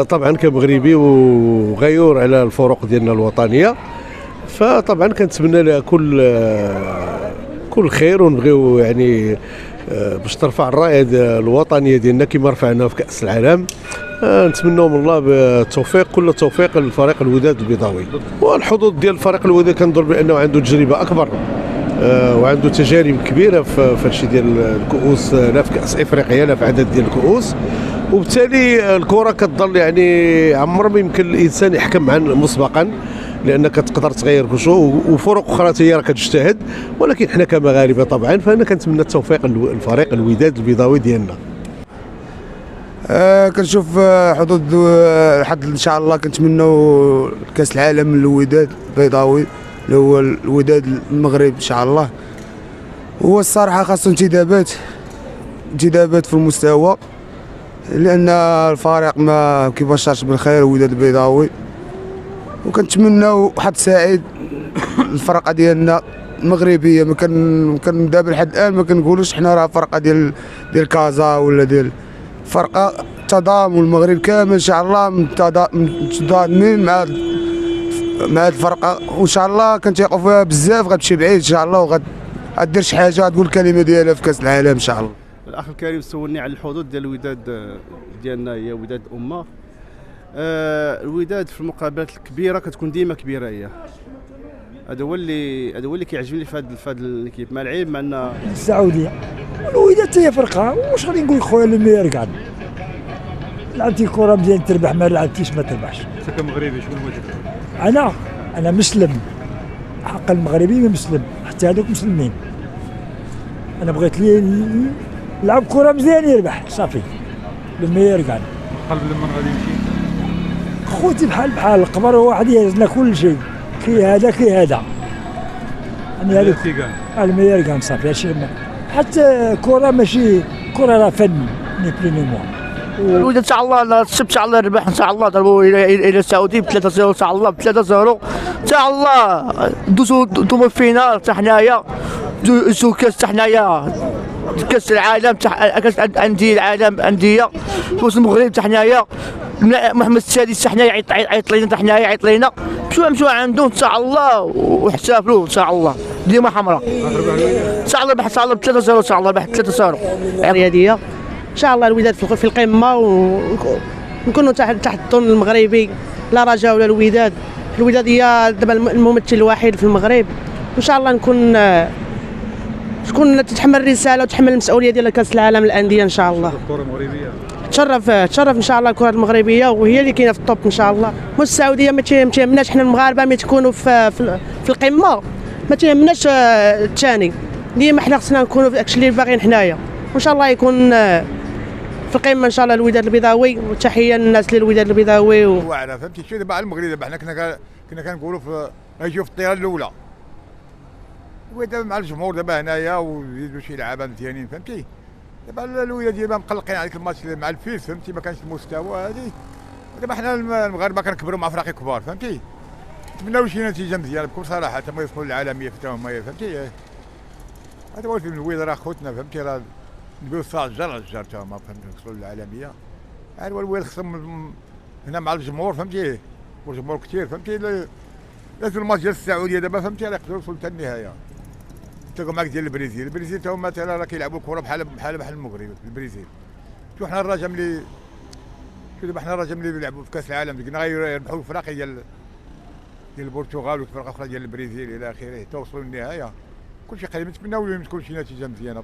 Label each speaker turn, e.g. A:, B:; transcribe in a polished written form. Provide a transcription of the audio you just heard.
A: طبعا كمغربي وغيور على الفرق ديالنا الوطنيه، فطبعا كنتمنى لها كل خير، ونبغيو يعني باش ترفع الرايه الوطنيه ديالنا كما رفعناها في كاس العالم. نتمنوا من الله بالتوفيق، كل التوفيق للفريق الوداد البيضاوي. والحظوظ ديال الفريق الوداد كنظن بانه عنده تجربه اكبر وعنده تجارب كبيره في هادشي ديال الكؤوس، لا في كاس افريقيا لا في عدد ديال الكؤوس، وبالتالي الكره كتظل يعني عمر ما يمكن الانسان يحكم مسبقا، لانك تقدر تغير كل شيء، وفرق اخرى هي راه كتجتهد، ولكن حنا كمغاربه طبعا فانا كنتمنى التوفيق للفريق الوداد البيضاوي ديالنا.
B: كنشوف حظوظ حظ ان شاء الله. كنتمنوا كاس العالم للوداد البيضاوي اللي هو الوداد المغرب ان شاء الله. هو الصراحه خاصو انتدابات في المستوى، لان الفريق ما كيبشرش بالخير الوداد البيضاوي، وكنتمناو حظ سعيد الفرقه ديالنا المغربيه. ما كان دابا لحد الان ما كنقولوش حنا راه فرقه ديال كازا ولا ديال فرقه تضامن المغرب كامل ان شاء الله متضامنين مع الفرقه، وان شاء الله كنتيقوا فيها بزاف، غتمشي بعيد ان شاء الله، وغادير شي حاجه، غتقول الكلمه ديالها في كاس العالم ان شاء الله.
C: الاخ الكريم سولني على الحظوظ ديال الوداد ديالنا، هي وداد الامه. الوداد في المقابلات الكبيره كتكون ديما كبيره هي. هذا هو اللي كيعجبني في هذا الكيب، مع العلم مع ان
D: السعوديه الوداد حتى هي فرقه. واش غادي نقول خويا المير كاع لعبتي كره مزيان تربح، ما لعبتيش ما تربحش.
E: انت كمغربي شكون الوجه؟
D: انا مسلم، حق المغربي مسلم، حتى هذوك مسلمين. انا بغيت لي لعب كره مزيان يربح صافي، المير كاع
E: قلب لمن غادي يمشي
D: خوتي بحال القمر، هو واحد يهزنا كل شيء، كي هذا يعني هذاك المير كاع صافي. هادشي حتى كره ماشي كره، راه فن ني بلي ني موا.
F: الوداد ان شاء الله السبت ان شاء الله يربح ان شاء الله، ضربوا الى السعودي ب 3-0 ان شاء الله، ب 3-0 ان شاء الله. دوزو انتم الفينال حتى حنايا، دوزو كاس حتى حنايا، كاس العالم كاس انديه العالم انديه، كاس المغرب حتى حنايا، محمد السادس حتى حنايا عيط لينا، حتى حنايا عيط لينا، مشوا عندهم ان شاء الله واحتفلوا ان شاء الله ديما حمراء ان شاء الله، ان شاء الله ب 3-0 ان شاء الله، ب 3-0
G: الرياضيه ان شاء الله. الوداد في القمه، ونكونوا تحت الظل المغربي، لا رجاء ولا الوداد هي دابا الممثل الوحيد في المغرب، وان شاء الله تكون تتحمل الرساله وتحمل المسؤوليه ديال كاس العالم للانديه ان شاء الله.
E: الكره المغربيه
G: تشرف ان شاء الله الكره المغربيه، وهي اللي كاينه في الطوب ان شاء الله. والسعوديه ما تيهمناش، حنا المغاربه ملي تكونوا في القمه ما تيهمناش الثاني، ديما حنا خصنا نكونوا في داكشي اللي باغيين حنايا، وان شاء الله يكون في القمه ان شاء الله الوداد البيضاوي. وتحيه للناس للوداد البيضاوي.
H: واعره فهمتي شي دابا على المغرب، دابا حنا كنا كنقولوا غيجيو في الطياره الاولى، دابا مع الجمهور دابا هنايا ويزيدوا شي لعابه مزيانين فهمتي. دابا الوداد ديالنا مقلقين على الماتش مع الفيس فهمتي، ما كانش المستوى هذه. دابا حنا المغاربه كنكبروا مع فرق كبار فهمتي، نتمناو شي نتيجه مزيانه بكل صراحه، حتى ما يدخلوا العالميه حتى هما فهمتي. هذا هو الفيلم، الوداد راه خوتنا فهمتي، راه نديرو الصاع الجار على الجار تا هما فهمتي، نوصلوا للعالميه. هذا هو الوداد خصهم هنا مع الجمهور فهمتي، والجمهور كثير فهمتي. لازم الماتش ديال السعوديه دابا فهمتي راه يقدروا يوصلوا حتى النهايه. تلقى معاك ديال البرازيل تا هما راه كيلعبوا كره بحال المغرب. البرازيل شوف حنا الرجاء ملي يلعبوا في كاس العالم قلنا غيربحوا الفرق ديال البرتغال وفرقه اخرى ديال البرازيل الى اخره، توصلوا للنهايه. كلشي قريب، نتمناو لهم تكون شي نتيجه مزيانه.